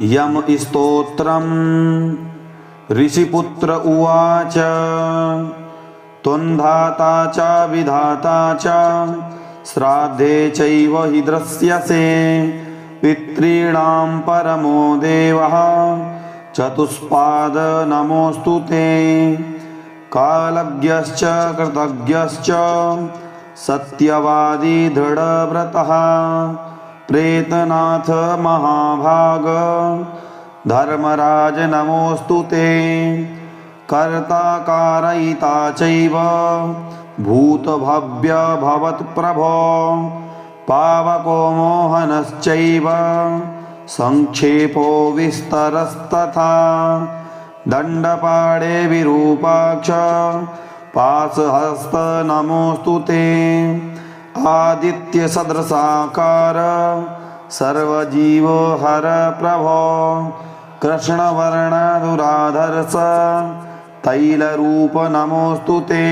यम स्तोत्रम् ऋषिपुत्र उवाच त्वन्धाता च विधाता च श्राद्धे चैव हि दृश्यसे पितॄणां परमो देवः चतुष्पाद नमोऽस्तु ते कालज्ञश्च कृतज्ञश्च सत्यवादी दृढव्रतः प्रेतनाथ महाभाग धर्मराज नमोऽस्तु ते कर्ता कारयिता चैव भूतभव्य भवत्प्रभो पावको मोहनश्चैव संक्षेपो विस्तरस्तथा दण्डपाणे विरूपाक्ष पाशहस्त नमोऽस्तु ते आदित्य सदृशाकार सर्वजीवहर प्रभो कृष्णवर्ण दुराधर्ष तैलरूप नमोऽस्तु ते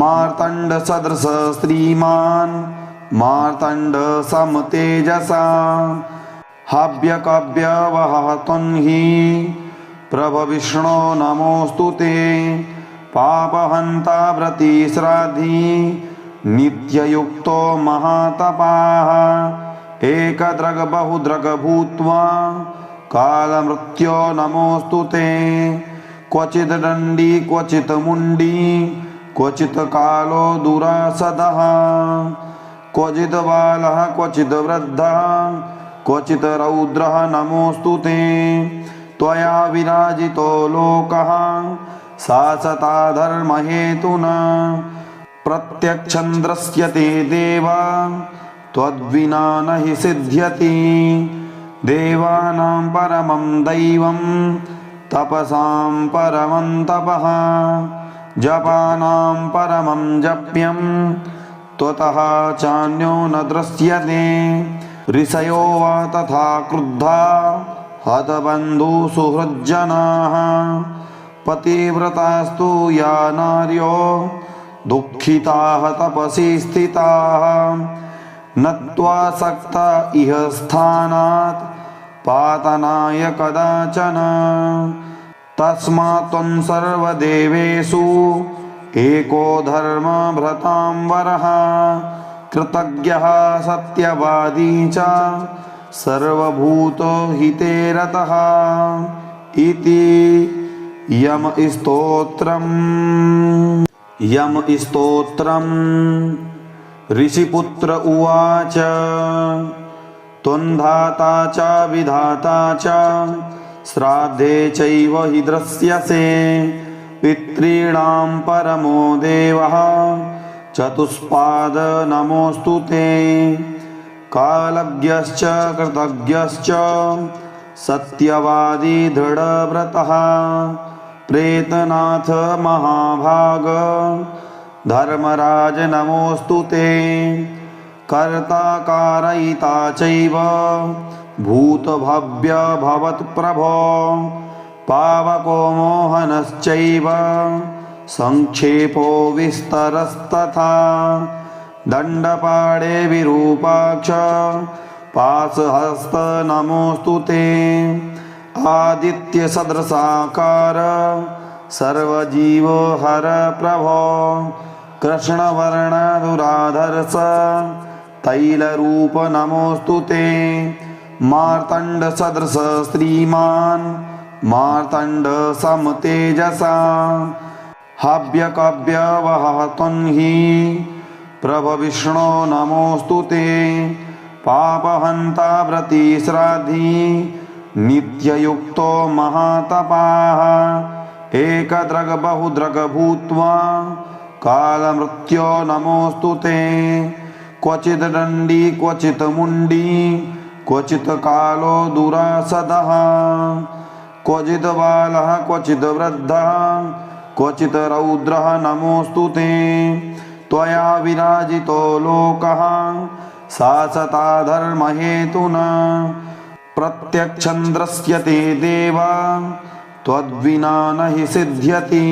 मार्तण्ड सदृश श्रीमान् मार्तण्ड समतेजसा हव्यकव्यवहः त्वन्हि प्रभविष्णो नमोऽस्तु ते पापहन्ता व्रतिश्राद्धि नित्ययुक्तो महातपाः एकदृग् बहुदृग् भूत्वा कालमृत्यो नमोऽस्तु ते क्वचित् दण्डी क्वचित् मुण्डी क्वचित् कालो दुरासदः क्वचित् बालः क्वचित् वृद्धः क्वचित् रौद्रः नमोऽस्तु ते त्वया विराजितो लोकः शासता धर्महेतुना प्रत्यक्षं दृश्यते देव त्वद्विना न हि सिद्ध्यति देवानां परमं दैवं तपसां परमं तपः जपानां परमं जप्यं त्वतः चान्यो न दृश्यते ऋषयो वा तथा क्रुद्धा हतबन्धुसुहृज्जनाः पतिव्रतास्तु या नार्यो दुःखिताः तपसि स्थिताः नत्वा सक्ता इह स्थानात् पातनाय कदाचन तस्मात् त्वं सर्वदेवेषु एको धर्मभृतां वरः कृतज्ञः सत्यवादी च सर्वभूतहिते रतः इति यम स्तोत्रम् ऋषिपुत्र उवाच त्वन्धाता च विधाता च श्राद्धे चैव हि दृश्यसे पितॄणां परमो देवः चतुष्पाद नमोऽस्तु ते कालज्ञश्च कृतज्ञश्च सत्यवादी दृढव्रतः प्रेतनाथ महाभाग धर्मराज नमोऽस्तु ते कर्ता कारयिता चैव भूतभव्य भवत्प्रभो पावको मोहनश्चैव संक्षेपो विस्तरस्तथा दण्डपाणे विरूपाक्ष पाशहस्त नमोऽस्तु ते आदित्य सदृशाकार सर्वजीवहर प्रभो कृष्णवर्ण दुराधर्ष तैलरूप नमोऽस्तु ते मार्तण्ड सदृश श्रीमान् मार्तण्ड समतेजसा हव्यकव्यवहः त्वन्हि प्रभविष्णो नमोऽस्तु ते पापहन्ता व्रतिश्राद्धि नित्ययुक्तो महातपाः एकदृग् बहुदृग् भूत्वा कालमृत्यो नमोऽस्तु ते क्वचित् दण्डी क्वचित् मुण्डी क्वचित् कालो दुरासदः क्वचित् बालः क्वचित् वृद्धः क्वचित् रौद्रः नमोऽस्तु ते त्वया विराजितो लोकः शासता धर्महेतुना प्रत्यक्षं दृश्यते देव त्वद्विना न हि सिद्ध्यति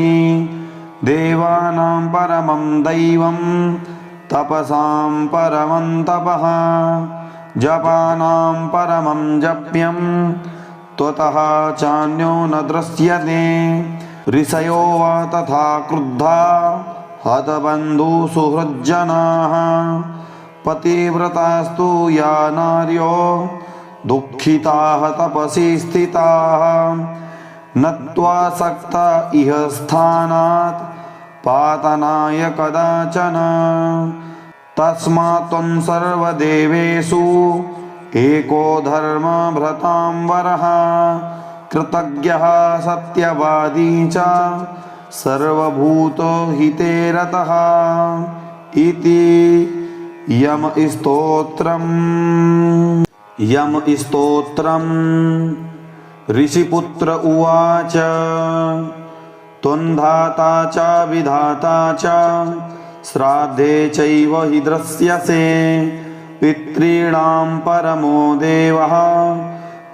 देवानां परमं दैवं तपसां परमं तपः जपानां परमं जप्यं त्वतः चान्यो न दृश्यते। ऋषयो वा तथा क्रुद्धा हतबन्धुसुहृज्जनाः पतिव्रतास्तु या नार्यो दुःखिताः तपसि स्थिताः नत्वा सक्ता इह स्थानात् पातनाय कदाचन। तस्मात् त्वं सर्वदेवेषु एको धर्मभृतां वरः कृतज्ञः सत्यवादी च सर्वभूतहिते रतः इति यम स्तोत्रम्। ऋषिपुत्र उवाच त्वन्धाता च विधाता च श्राद्धे चैव हि दृश्यसे पितॄणां परमो देवः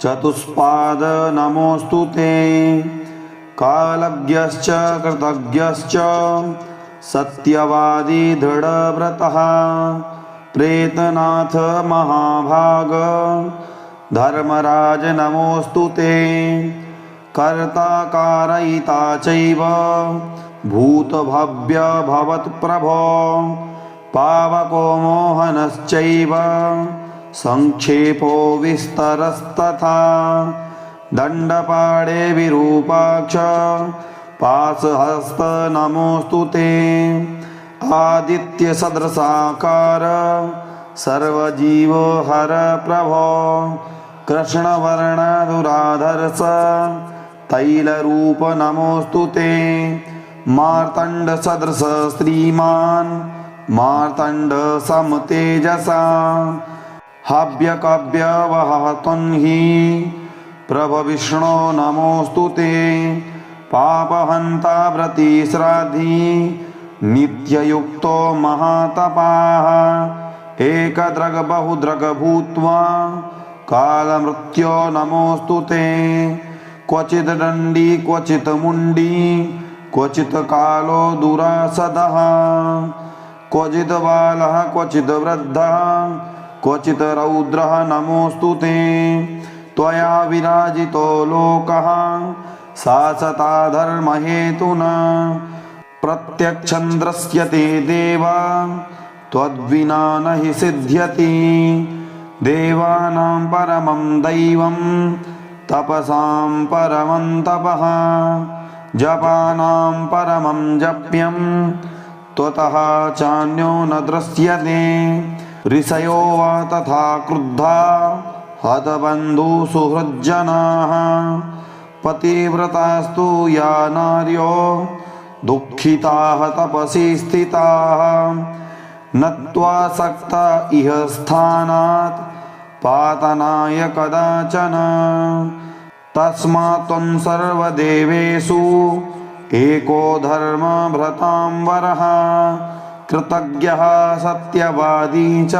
चतुष्पाद नमोऽस्तु ते। कालज्ञश्च कृतज्ञश्च सत्यवादी दृढव्रतः प्रेतनाथ महाभाग धर्मराज नमोऽस्तु ते। कर्ता कारयिता चैव भूतभव्य भवत्प्रभो पावको मोहनश्चैव संक्षेपो विस्तरस्तथा दण्डपाणे विरूपाक्ष पाशहस्त नमोऽस्तु ते। आदित्यसदृशाकार सर्वजीवहर प्रभो कृष्णवर्णदुराधर्ष तैलरूप नमोऽस्तु ते। मार्तण्डसदृश श्रीमान् मार्तण्ड समतेजसा हव्यकव्यवहः त्वं हि प्रभविष्णो नमोऽस्तु ते। पापहन्ता व्रतिश्राद्धि नित्ययुक्तो महातपाः एकदृग् बहुदृग् भूत्वा कालमृत्यो नमोऽस्तु ते। क्वचित् दण्डी क्वचित् मुण्डी क्वचित् कालो दुरासदः क्वचित् बालः क्वचित् वृद्धः क्वचित् रौद्रः नमोऽस्तु ते। त्वया विराजितो लोकः शासता धर्महेतुना प्रत्यक्षं दृश्यते देव त्वद्विना न हि सिद्ध्यति। देवानां परमं दैवं तपसां परमं तपः जपानां परमं जप्यं त्वतः चान्यो न दृश्यते। ऋषयो वा तथा क्रुद्धा हतबन्धुसुहृज्जनाः पतिव्रतास्तु या नार्यो दुःखिताः तपसि स्थिताः नत्वा सक्ता इह स्थानात् पातनाय कदाचन। तस्मात् त्वं सर्वदेवेषु एको धर्मभृतां वरः कृतज्ञः सत्यवादी च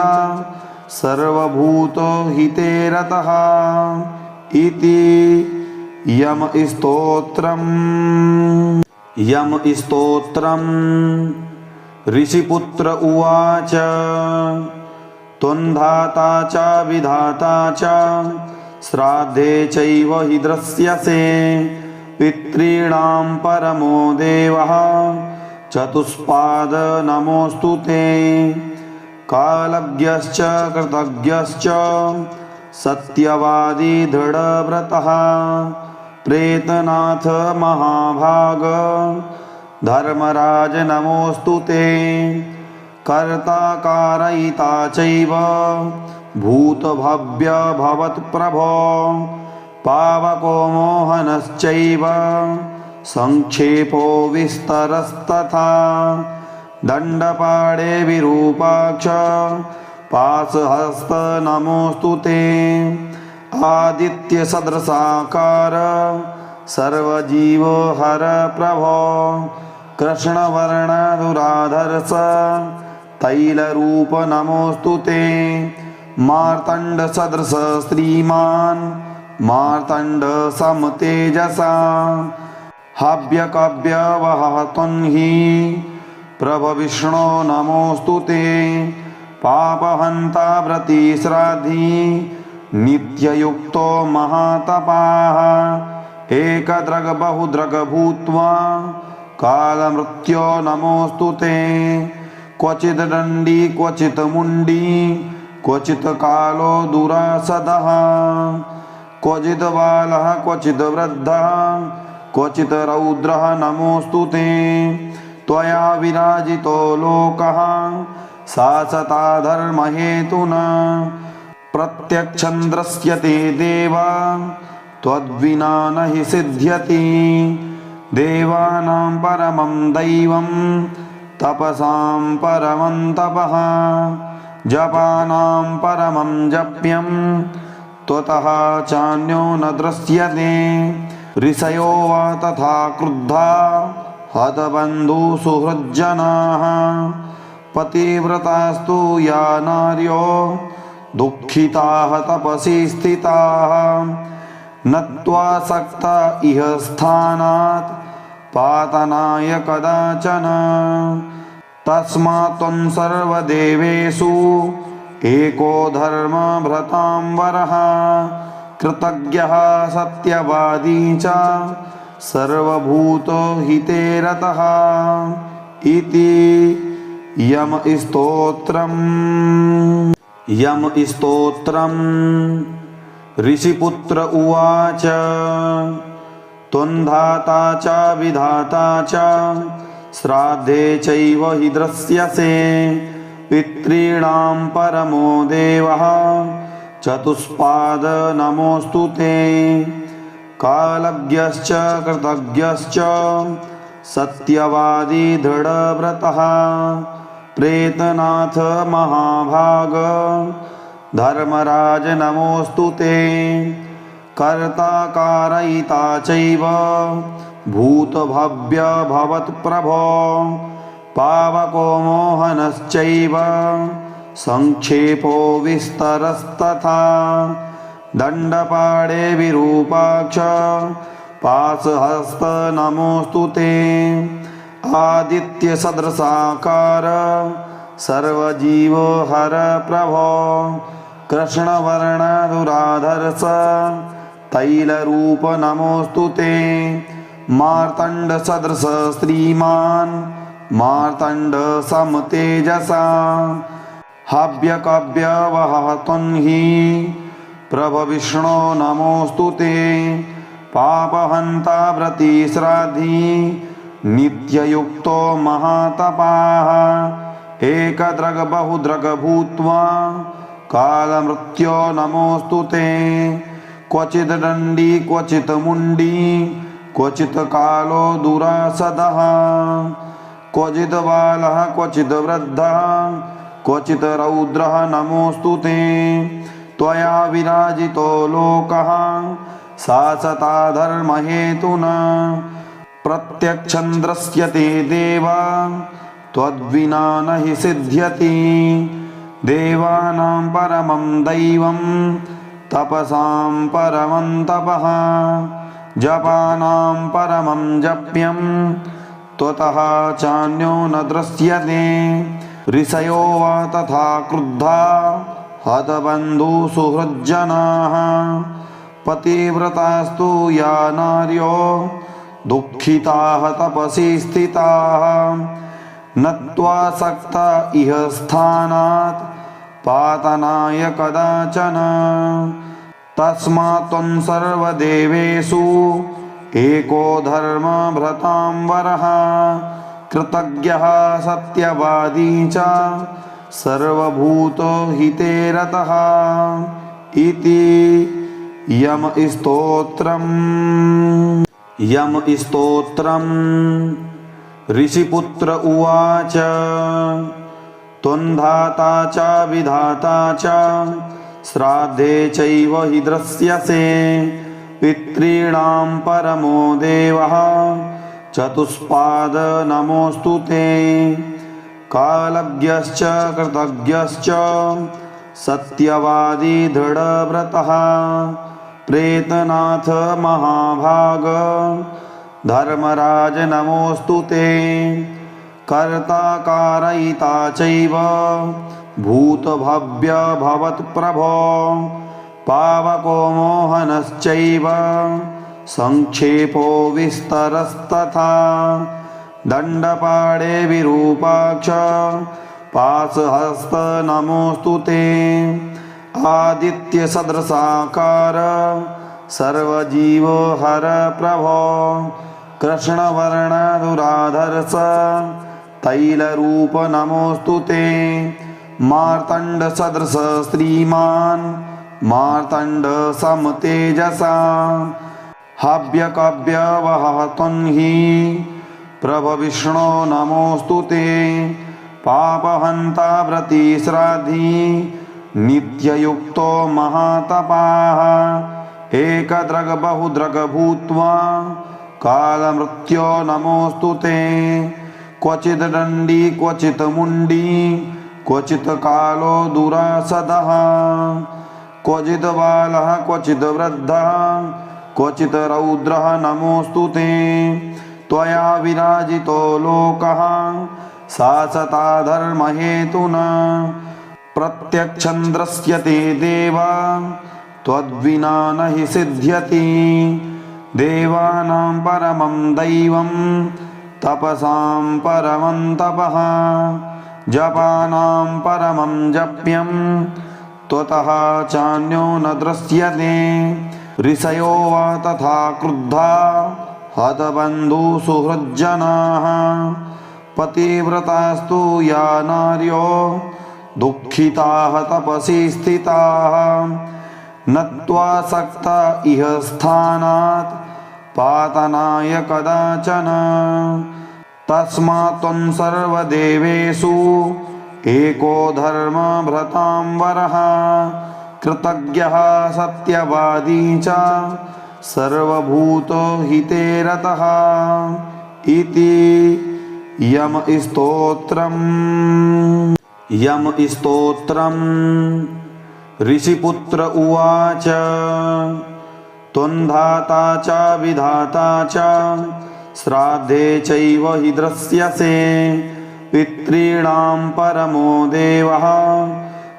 सर्वभूतहिते रतः इति यम स्तोत्रम्। ऋषिपुत्र उवाच त्वन्धाता च विधाता च श्राद्धे चैव हि दृश्यसे पितॄणां परमो देवः चतुष्पाद नमोऽस्तु ते। कालज्ञश्च कृतज्ञश्च सत्यवादी दृढव्रतः प्रेतनाथ महाभाग धर्मराज नमोऽस्तु ते। कर्ता कारयिता चैव भूतभव्य भवत्प्रभो पावको मोहनश्चैव संक्षेपो विस्तरस्तथा दण्डपाणे विरूपाक्ष पाशहस्त नमोऽस्तु ते। आदित्यसदृशाकार सर्वजीवहर प्रभो कृष्णवर्णदुराधर्ष तैलरूप नमोऽस्तु ते। मार्तण्डसदृश श्रीमान् मार्तण्ड समतेजसा हव्यकव्यवहः त्वं हि प्रभविष्णो नमोऽस्तु ते। पापहन्ता व्रतिश्राद्धि नित्ययुक्तो महातपाः एकदृग् बहुदृग् भूत्वा कालमृत्यो नमोऽस्तु ते। क्वचित् दण्डी क्वचित् मुण्डी क्वचित् कालो दुरासदः क्वचित् बालः क्वचित् वृद्धः क्वचित् रौद्रः नमोऽस्तु ते। त्वया विराजितो लोकः शासता धर्महेतुना प्रत्यक्षं दृश्यते देव त्वद्विना न हि सिद्ध्यति। देवानां परमं दैवं तपसां परमं तपः जपानां परमं जप्यं त्वतः चान्यो न दृश्यते। ऋषयो वा तथा क्रुद्धा हतबन्धुसुहृज्जनाः पतिव्रतास्तु या नार्यो दुःखिताः तपसि स्थिताः नत्वासक्ता इह स्थानात् पातनाय कदाचन। तस्मात् त्वं सर्वदेवेषु एको धर्मभृतां वरः कृतज्ञः सत्यवादी च सर्वभूतहिते रतः इति यम स्तोत्रम्। ऋषिपुत्र उवाच त्वन्धाता च विधाता च श्राद्धे चैव हि दृश्यसे पितॄणां परमो देवः चतुष्पाद नमोऽस्तु ते। कालज्ञश्च कृतज्ञश्च सत्यवादी दृढव्रतः प्रेतनाथ महाभाग धर्मराज नमोऽस्तु ते। कर्ता कारयिता चैव भूतभव्य भवत्प्रभो पावको मोहनश्चैव संक्षेपो विस्तरस्तथा दण्डपाणे विरूपाक्ष पाशहस्त नमोऽस्तु ते। आदित्यसदृशाकार सर्वजीवहर प्रभो कृष्णवर्णदुराधर्ष तैलरूप नमोऽस्तु ते। मार्तण्डसदृश श्रीमान् मार्तण्ड समतेजसा हव्यकव्यवहः त्वन्हि प्रभविष्णो नमोऽस्तु ते। पापहन्ता व्रतिश्राद्धि नित्ययुक्तो महातपाः एकदृग् बहुदृग् भूत्वा कालमृत्यो नमोऽस्तु ते। क्वचित् दण्डी क्वचित् मुण्डी क्वचित् कालो दुरासदः क्वचित् बालः क्वचित् वृद्धः क्वचित् रौद्रः नमोऽस्तु ते। त्वया विराजितो लोकः शासता धर्महेतुना प्रत्यक्षं दृश्यते देव त्वद्विना न हि सिद्ध्यति। देवानां परमं दैवं तपसां परमं तपः जपानां परमं जप्यं त्वतः चान्यो न दृश्यते। ऋषयो वा तथा क्रुद्धा हतबन्धुसुहृज्जनाः पतिव्रतास्तु या नार्यो दुःखिताः तपसि स्थिताः नत्वासक्ता इह स्थानात् पातनाय कदाचन। तस्मात् त्वं सर्वदेवेषु एको धर्मभृतां वरः कृतज्ञः सत्यवादी च सर्वभूतहिते रतः इति यम स्तोत्रम्। ऋषिपुत्र उवाच त्वन्धाता च विधाता च श्राद्धे चैव हि दृश्यसे पितॄणां परमो देवः चतुष्पाद नमोऽस्तु ते। कालज्ञश्च कृतज्ञश्च सत्यवादी दृढव्रतः प्रेतनाथ महाभाग धर्मराज नमोऽस्तु ते। कर्ता कारयिता चैव भूतभव्य भवत्प्रभो पावको मोहनश्चैव संक्षेपो विस्तरस्तथा दण्डपाणे विरूपाक्ष पाशहस्त नमोऽस्तु ते आदित्यसदृशाकार सर्वजीवहर प्रभो कृष्णवर्णदुराधर्ष तैलरूप नमोऽस्तु ते मार्तण्डसदृश श्रीमान् मार्तण्ड समतेजसा हव्यकव्यवहः त्वन्हि प्रभविष्णो नमोऽस्तु ते पापहन्ता व्रतिश्राद्धि नित्ययुक्तो महातपाः एकदृग् बहुदृग् भूत्वा कालमृत्यो नमोऽस्तु ते क्वचित् दण्डी क्वचित् मुण्डी क्वचित् कालो दुरासदः क्वचित् बालः क्वचित् वृद्धः क्वचित् रौद्रः नमोऽस्तु ते त्वया विराजितो लोकः शासता धर्महेतुना प्रत्यक्षं दृश्यते देवा त्वद्विना न हि सिद्ध्यति देवानां परमं दैवं तपसां परमं तपः जपानां परमं जप्यं त्वतः चान्यो न दृश्यते ऋषयो वा तथा क्रुद्धा हतबन्धुसुहृज्जनाः पतिव्रतास्तु या नार्यो दुःखिताः तपसि स्थिताः नत्वासक्ता इह स्थानात् पातनाय कदाचन तस्मात् त्वं सर्वदेवेषु एको धर्मभृतां वरः कृतज्ञः सत्यवादी च सर्वभूतहिते रतः इति यम स्तोत्रम् ऋषिपुत्र उवाच त्वन्धाता च विधाता च श्राद्धे चैव हि दृश्यसे पितॄणां परमो देवः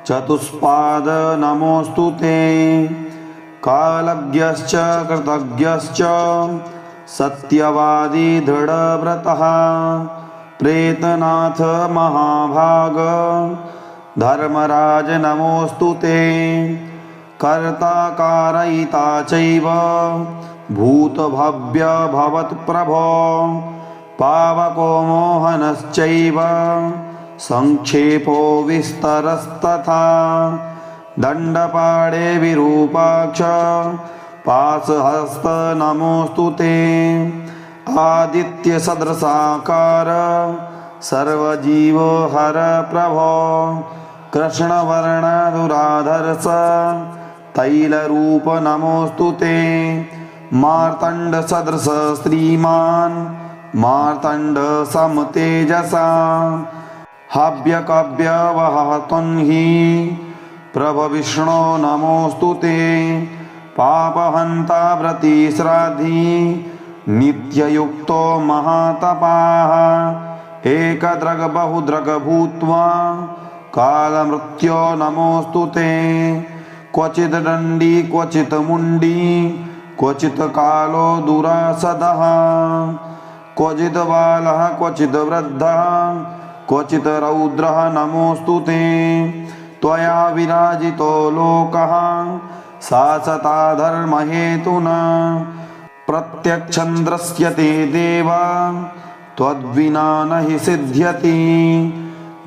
चतुष्पाद नमोऽस्तु ते कालज्ञश्च कृतज्ञश्च सत्यवादी दृढव्रतः प्रेतनाथ महाभाग धर्मराज नमोऽस्तु ते कर्ता कारयिता चैव भूतभव्य भवत्प्रभो पावको मोहनश्चैव संक्षेपो विस्तरस्तथा दण्डपाणे विरूपाक्ष पाशहस्त नमोऽस्तु ते आदित्यसदृशाकार सर्वजीवहर प्रभो कृष्णवर्णदुराधर्ष तैलरूप नमोऽस्तु ते मार्तण्डसदृश श्रीमान् मार्तण्ड समतेजसा हव्यकव्यवहः त्वन्हि प्रभविष्णो नमोऽस्तु ते पापहन्ता व्रतिश्राद्धि नित्ययुक्तो महातपाः एकदृग् बहुदृग् भूत्वा कालमृत्यो नमोऽस्तु ते क्वचित् दण्डी क्वचित् मुण्डी क्वचित् कालो दुरासदः क्वचित् बालः क्वचित् वृद्धः क्वचित् रौद्रः नमोऽस्तु ते त्वया विराजितो लोकः शासता धर्महेतुना प्रत्यक्षं दृश्यते देवा त्वद्विना न हि सिद्ध्यति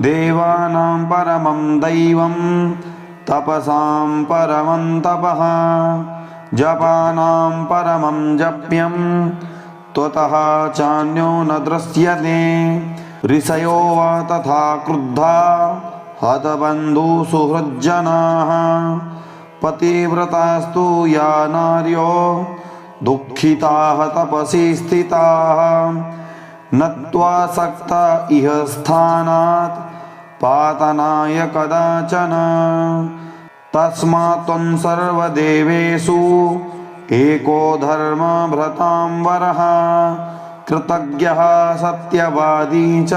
देवानां परमं दैवं तपसां परमं तपः जपानां परमं जप्यं त्वतः चान्यो न दृश्यते ऋषयो वा तथा क्रुद्धा हतबन्धुसुहृज्जनाः पतिव्रतास्तु या नार्यो दुःखिताः तपसि स्थिताः नत्वासक्ता इह स्थानात् पातनाय कदाचन तस्मात् त्वं सर्वदेवेषु एको धर्मभृतां वरः कृतज्ञः सत्यवादी च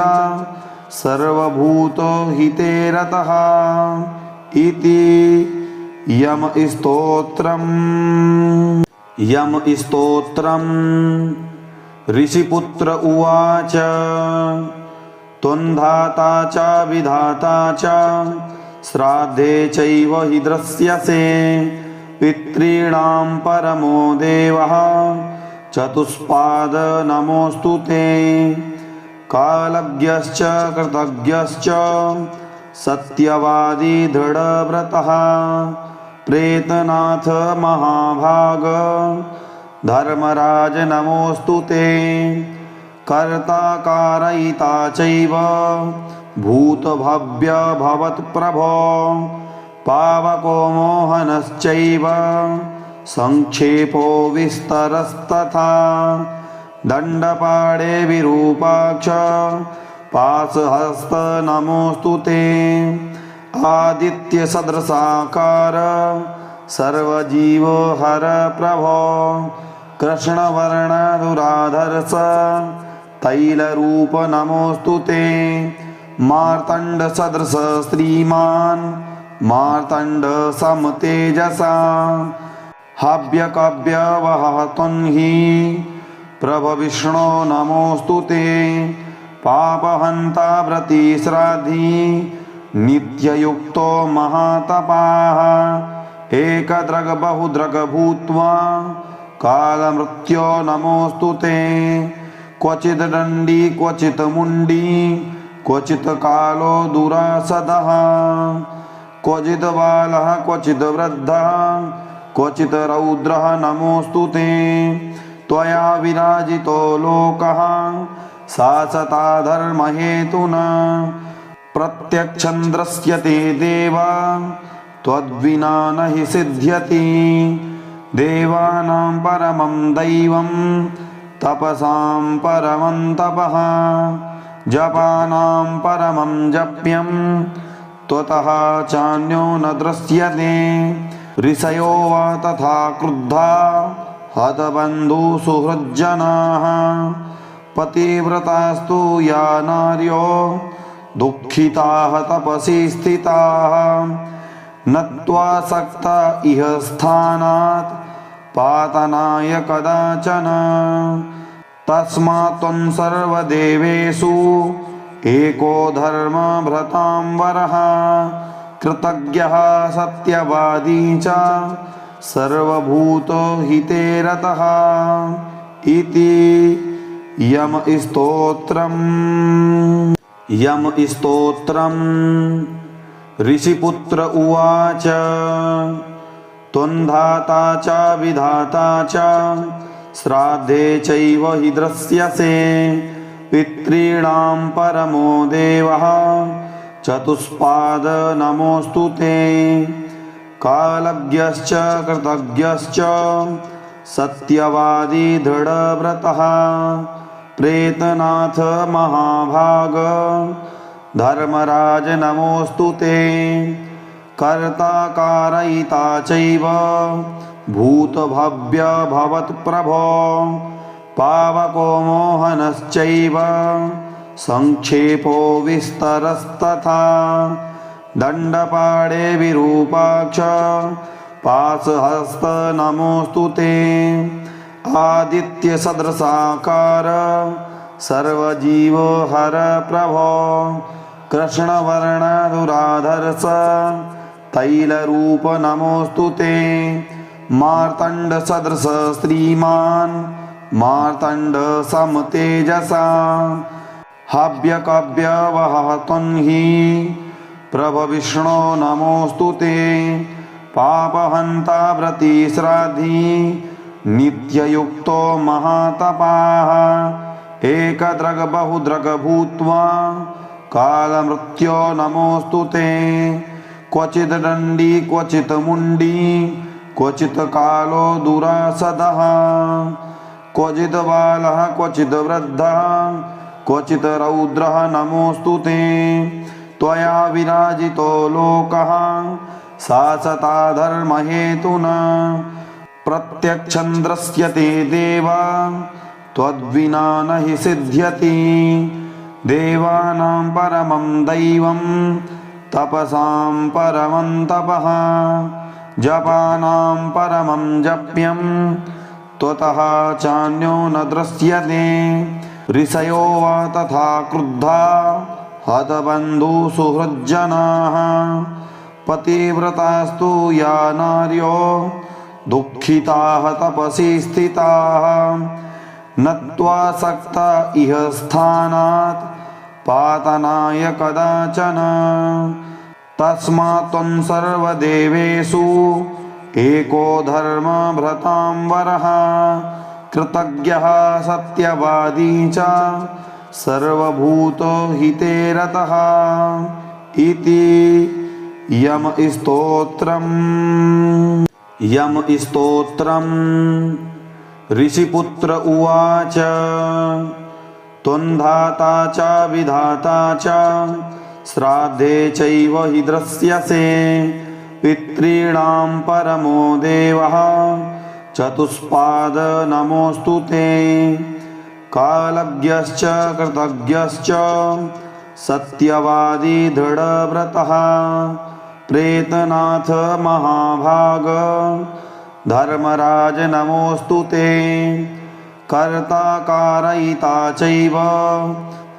सर्वभूतहिते रतः इति यम स्तोत्रम् ऋषिपुत्र उवाच त्वन्धाता च विधाता च श्राद्धे चैव हि दृश्यसे पितॄणां परमो देवः चतुष्पाद नमोऽस्तु ते कालज्ञश्च कृतज्ञश्च सत्यवादी दृढव्रतः प्रेतनाथ महाभाग धर्मराज नमोऽस्तु ते कर्ता कारयिता चैव भूतभव्य भवत्प्रभो पावको मोहनश्चैव संक्षेपो विस्तरस्तथा दण्डपाणे विरूपाक्ष पाशहस्त नमोऽस्तु ते आदित्यसदृशाकार सर्वजीवहर प्रभो कृष्णवर्णदुराधर्ष तैलरूप नमोऽस्तु ते मार्तण्डसदृश श्रीमान् मार्तण्ड समतेजसा हव्यकव्यवहः त्वन्हि प्रभविष्णो नमोऽस्तु ते पापहन्ता व्रतिश्राद्धि नित्ययुक्तो महातपाः एकदृग् बहुदृग् भूत्वा कालमृत्यो नमोऽस्तु ते क्वचित् दण्डी क्वचित् मुण्डी क्वचित् कालो दुरासदः क्वचित् बालः क्वचित् वृद्धः क्वचित् रौद्रः नमोऽस्तु ते त्वया विराजितो लोकः शासता धर्महेतुना प्रत्यक्षं दृश्यते देवा त्वद्विना न हि सिद्ध्यति देवानां परमं दैवं तपसां परमं तपः जपानां परमं जप्यं त्वतः चान्यो न दृश्यते ऋषयो वा तथा क्रुद्धा हतबन्धुसुहृज्जनाः पतिव्रतास्तु या नार्यो दुःखिताः तपसि स्थिताः नत्वा सक्ता इह स्थानात् पातनाय कदाचन तस्मात् त्वं सर्वदेवेषु एको धर्मभृतां वरः कृतज्ञः सत्यवादी च सर्वभूतहिते रतः इति यम स्तोत्रम् ऋषिपुत्र उवाच त्वन्धाता च विधाता च श्राद्धे चैव हि दृश्यसे पितॄणां परमो देवः चतुष्पाद नमोऽस्तु ते कालज्ञश्च कृतज्ञश्च सत्यवादी दृढव्रतः प्रेतनाथ महाभाग धर्मराज नमोऽस्तु ते कर्ता कारयिता चैव भूतभव्य भवत्प्रभो पावको मोहनश्चैव संक्षेपो विस्तरस्तथा दण्डपाणे विरूपाक्ष पाशहस्त नमोऽस्तु ते आदित्यसदृशाकार सर्वजीवहर प्रभो कृष्णवर्णदुराधर्ष तैलरूप नमोऽस्तु ते मार्तण्डसदृश श्रीमान् मार्तण्ड समतेजसा हव्यकव्यवहः त्वन्हि प्रभविष्णो नमोऽस्तु ते पापहन्ता व्रतिश्राद्धि नित्ययुक्तो महातपाः एकदृग् बहुदृग् भूत्वा कालमृत्यो नमोऽस्तु ते क्वचित् दण्डी क्वचित् मुण्डी क्वचित् कालो दुरासदः क्वचित् बालः क्वचित् वृद्धः क्वचित् रौद्रः नमोऽस्तु ते त्वया विराजितो लोकः शासता धर्महेतुना प्रत्यक्षं दृश्यते देवा त्वद्विना न हि सिद्ध्यति देवानां परमं दैवं तपसां परमं तपः जपानां परमं जप्यं त्वतः चान्यो न दृश्यते ऋषयो वा तथा क्रुद्धा हतबन्धुसुहृज्जनाः पतिव्रतास्तु या नार्यो दुःखिताः तपसि स्थिताः नत्वा सक्ता इह स्थानात् पातनाय कदाचन तस्मात् त्वं सर्वदेवेषु एको धर्मभृतां वरः कृतज्ञः सत्यवादी च सर्वभूतहिते रतः इति यम स्तोत्रम् ऋषिपुत्र उवाच त्वन्धाता च विधाता च श्राद्धे चैव हि दृश्यसे पितॄणां परमो देवः चतुष्पाद नमोऽस्तु ते कालज्ञश्च कृतज्ञश्च सत्यवादी दृढव्रतः प्रेतनाथ महाभाग धर्मराज नमोऽस्तु ते कर्ता कारयिता चैव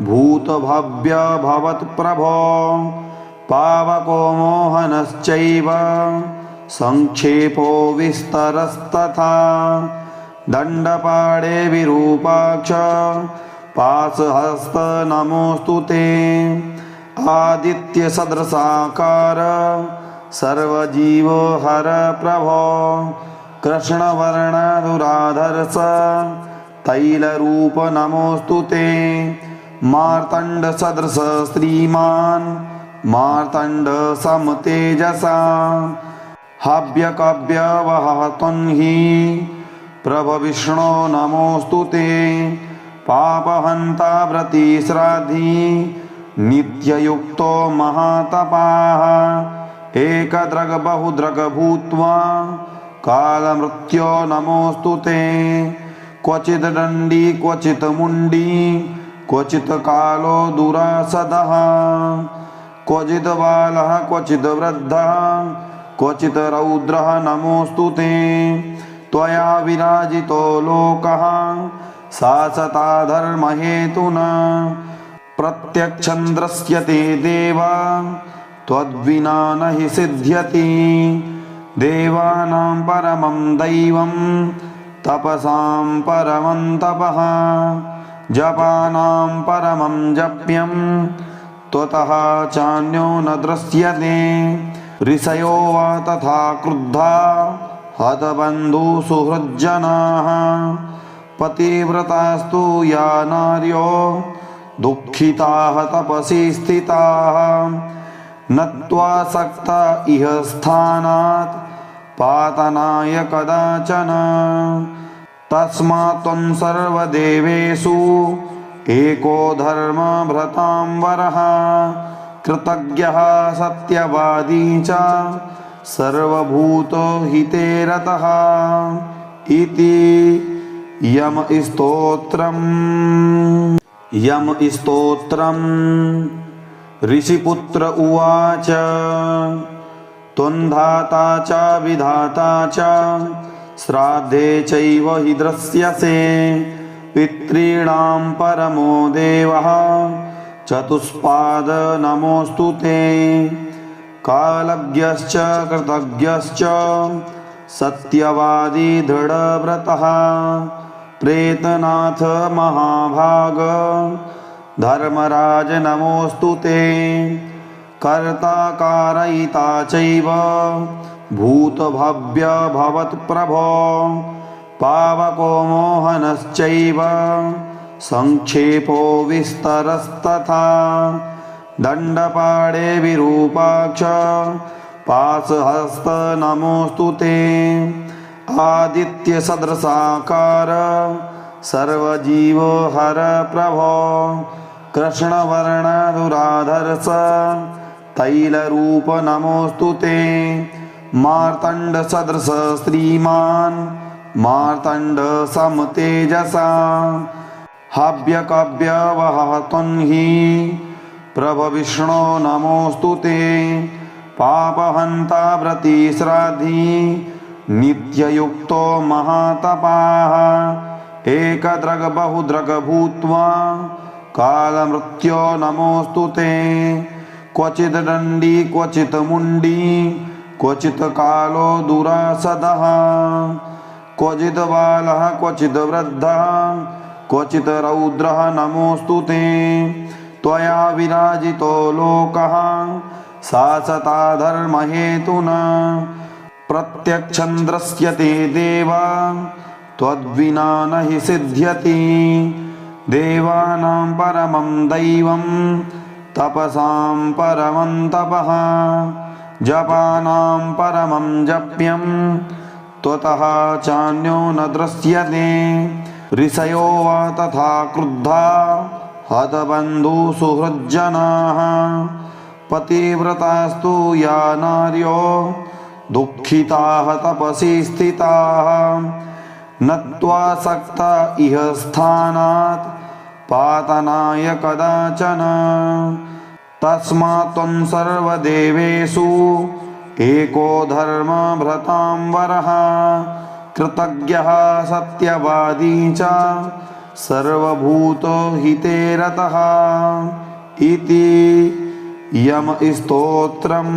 भूतभव्य भवत्प्रभो पावको मोहनश्चैव संक्षेपो विस्तरस्तथा दण्डपाणे विरूपाक्ष पाशहस्त नमोऽस्तु ते आदित्यसदृशाकार सर्वजीवहर प्रभो कृष्णवर्णधुराधर्ष तैलरूप नमोऽस्तु ते मार्तण्डसदृश श्रीमान् मार्तण्ड समतेजसा हव्यकव्यवहः त्वं हि प्रभविष्णो नमोऽस्तु ते पापहन्ता व्रतिश्राद्धि नित्ययुक्तो महातपाः एकदृग् बहुदृग् भूत्वा कालमृत्यो नमोऽस्तु ते क्वचित् दण्डी क्वचित् मुण्डी क्वचित् कालो दुरासदः क्वचित् बालः क्वचित् वृद्धः क्वचित् रौद्रः नमोऽस्तु ते त्वया विराजितो लोकः शासता धर्महेतुना प्रत्यक्षं दृश्यते देव त्वद्विना न हि सिद्ध्यति देवानां परमं दैवं तपसां परमं तपः जपानां परमं जप्यं त्वतः चान्यो न दृश्यते ऋषयो वा तथा क्रुद्धा हतबन्धुसुहृज्जनाः पतिव्रतास्तु या नार्यो दुःखिताः तपसि स्थिताः नत्वा सक्ता इह स्थानात् पातनाय कदाचन तस्मात् त्वं सर्वदेवेषु एको धर्मभृतां वरः कृतज्ञः सत्यवादी च सर्वभूतहिते रतः इति यम स्तोत्रम् ऋषिपुत्र उवाच त्वन्धाता च विधाता च श्राद्धे चैव हि दृश्यसे पितॄणां परमो देवः चतुष्पाद नमोऽस्तु ते कालज्ञश्च कृतज्ञश्च सत्यवादी दृढव्रतः प्रेतनाथ महाभाग धर्मराज नमोऽस्तु ते कर्ता कारयिता चैव भूतभव्य भवत्प्रभो पावको मोहनश्चैव संक्षेपो विस्तरस्तथा दण्डपाणे विरूपाक्ष पाशहस्त नमोऽस्तु ते आदित्यसदृशाकार सर्वजीवहर प्रभो कृष्णवर्णधुराधर्ष तैलरूप नमोऽस्तु ते मार्तण्डसदृश श्रीमान् मार्तण्ड समतेजसा हव्यकव्यवहः त्वं हि प्रभविष्णो नमोऽस्तु ते पापहन्ता व्रतिश्राद्धि नित्ययुक्तो महातपाः एकदृग् बहुदृग् भूत्वा कालमृत्यो नमोऽस्तु ते क्वचित् दण्डी क्वचित् मुण्डी क्वचित् कालो दुरासदः क्वचित् बालः क्वचित् वृद्धः क्वचित् रौद्रः नमोऽस्तु ते त्वया विराजितो लोकः शासता धर्महेतुना प्रत्यक्षं दृश्यते देव त्वद्विना न हि सिद्ध्यति देवानां परमं दैवं तपसां परमं तपः जपानां परमं जप्यं त्वतः चान्यो न दृश्यते ऋषयो वा तथा क्रुद्धा हतबन्धुसुहृज्जनाः पतिव्रतास्तु या नार्यो दुःखिताः तपसि स्थिताः नत्वा सक्ता इह स्थानात् पातनाय कदाचन तस्मात् त्वं सर्वदेवेषु एको धर्मभृतां वरः कृतज्ञः सत्यवादी च सर्वभूतहिते रतः इति यम स्तोत्रम्।